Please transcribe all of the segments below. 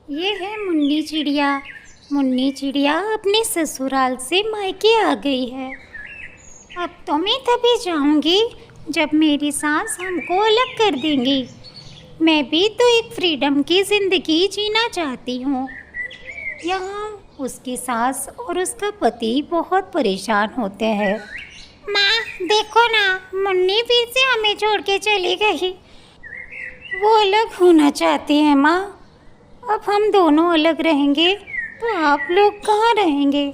ये है मुन्नी चिड़िया। मुन्नी चिड़िया अपने ससुराल से मायके आ गई है। अब तो मैं तभी जाऊंगी जब मेरी सास हमको अलग कर देंगी। मैं भी तो एक फ्रीडम की ज़िंदगी जीना चाहती हूँ। यहाँ उसकी सास और उसका पति बहुत परेशान होते हैं। माँ देखो ना, मुन्नी फिर से हमें छोड़ के चली गई। वो अलग होना चाहती है माँ। अब हम दोनों अलग रहेंगे तो आप लोग कहाँ रहेंगे?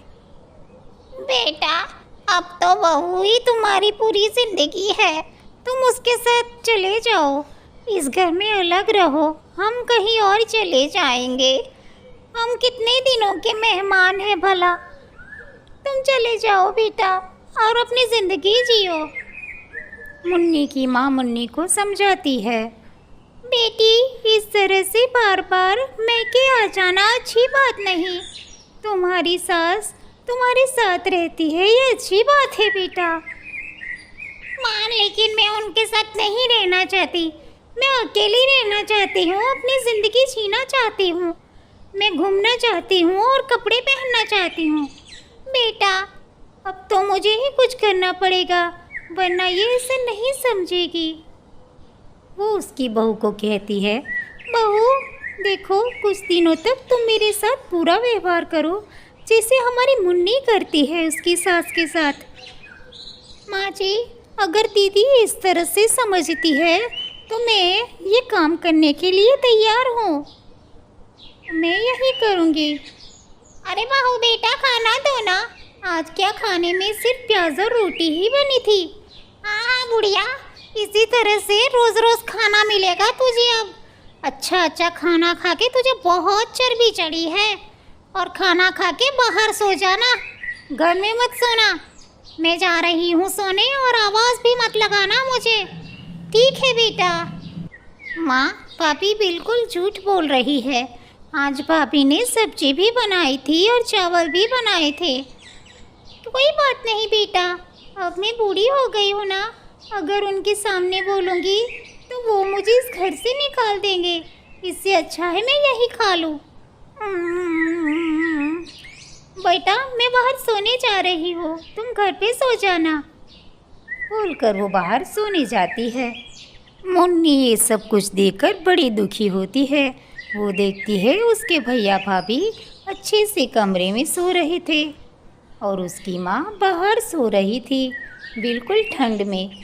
बेटा, अब तो बहू ही तुम्हारी पूरी जिंदगी है। तुम उसके साथ चले जाओ, इस घर में अलग रहो। हम कहीं और चले जाएंगे। हम कितने दिनों के मेहमान हैं भला। तुम चले जाओ बेटा और अपनी जिंदगी जियो। मुन्नी की माँ मुन्नी को समझाती है। बेटी, इस तरह से बार बार मैके आ जाना अच्छी बात नहीं। तुम्हारी सास तुम्हारे साथ रहती है, ये अच्छी बात है बेटा। माँ, लेकिन मैं उनके साथ नहीं रहना चाहती। मैं अकेली रहना चाहती हूँ, अपनी ज़िंदगी जीना चाहती हूँ। मैं घूमना चाहती हूँ और कपड़े पहनना चाहती हूँ। बेटा, अब तो मुझे ही कुछ करना पड़ेगा, वरना ये इसे नहीं समझेगी। वो उसकी बहू को कहती है, बहू देखो, कुछ दिनों तक तुम मेरे साथ पूरा व्यवहार करो जैसे हमारी मुन्नी करती है उसकी सास के साथ। माँ जी, अगर दीदी इस तरह से समझती है तो मैं ये काम करने के लिए तैयार हूँ। मैं यही करूँगी। अरे बहू बेटा, खाना दो ना। आज क्या खाने में सिर्फ प्याज और रोटी ही बनी थी। हाँ बुढ़िया, इसी तरह से रोज़ रोज़ खाना मिलेगा तुझे अब। अच्छा खाना खा के तुझे बहुत चर्बी चढ़ी है। और खाना खा के बाहर सो जाना, घर में मत सोना। मैं जा रही हूँ सोने, और आवाज़ भी मत लगाना मुझे। ठीक है बेटा। माँ, भाभी बिल्कुल झूठ बोल रही है। आज भाभी ने सब्जी भी बनाई थी और चावल भी बनाए थे। कोई बात नहीं बेटा, अब मैं बूढ़ी हो गई हूँ ना। अगर उनके सामने बोलूँगी तो वो मुझे इस घर से निकाल देंगे। इससे अच्छा है मैं यही खा लूँ। बेटा, मैं बाहर सोने जा रही हूँ, तुम घर पे सो जाना। बोलकर वो बाहर सोने जाती है। मुन्नी ये सब कुछ देखकर बड़ी दुखी होती है। वो देखती है उसके भैया भाभी अच्छे से कमरे में सो रहे थे और उसकी माँ बाहर सो रही थी, बिल्कुल ठंड में,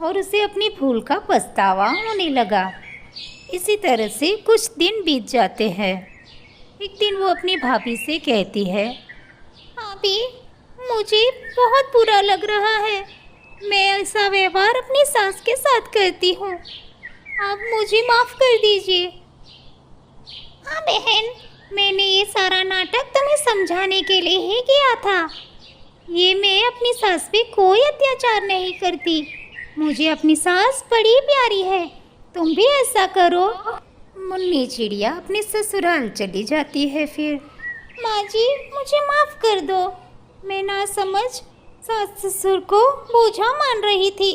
और उसे अपनी भूल का पछतावा होने लगा। इसी तरह से कुछ दिन बीत जाते हैं। एक दिन वो अपनी भाभी से कहती है, भाभी मुझे बहुत बुरा लग रहा है। मैं ऐसा व्यवहार अपनी सास के साथ करती हूँ, आप मुझे माफ़ कर दीजिए। हाँ बहन, मैंने ये सारा नाटक तुम्हें समझाने के लिए ही किया था। ये मैं अपनी सास पे कोई अत्याचार नहीं करती। मुझे अपनी सास बड़ी प्यारी है, तुम भी ऐसा करो। मुन्नी चिड़िया अपने ससुराल चली जाती है। फिर माँ जी, मुझे माफ़ कर दो। मैं ना समझ सास ससुर को बोझा मान रही थी।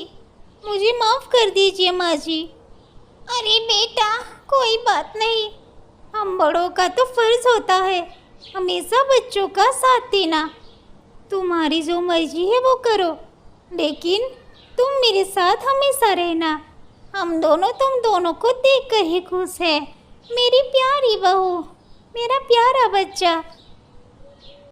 मुझे माफ़ कर दीजिए माँ जी। अरे बेटा, कोई बात नहीं। हम बड़ों का तो फर्ज होता है हमेशा बच्चों का साथ देना। तुम्हारी जो मर्जी है वो करो, लेकिन तुम मेरे साथ हमेशा रहना। हम दोनों तुम दोनों को देखकर ही खुश है। मेरी प्यारी बहू, मेरा प्यारा बच्चा।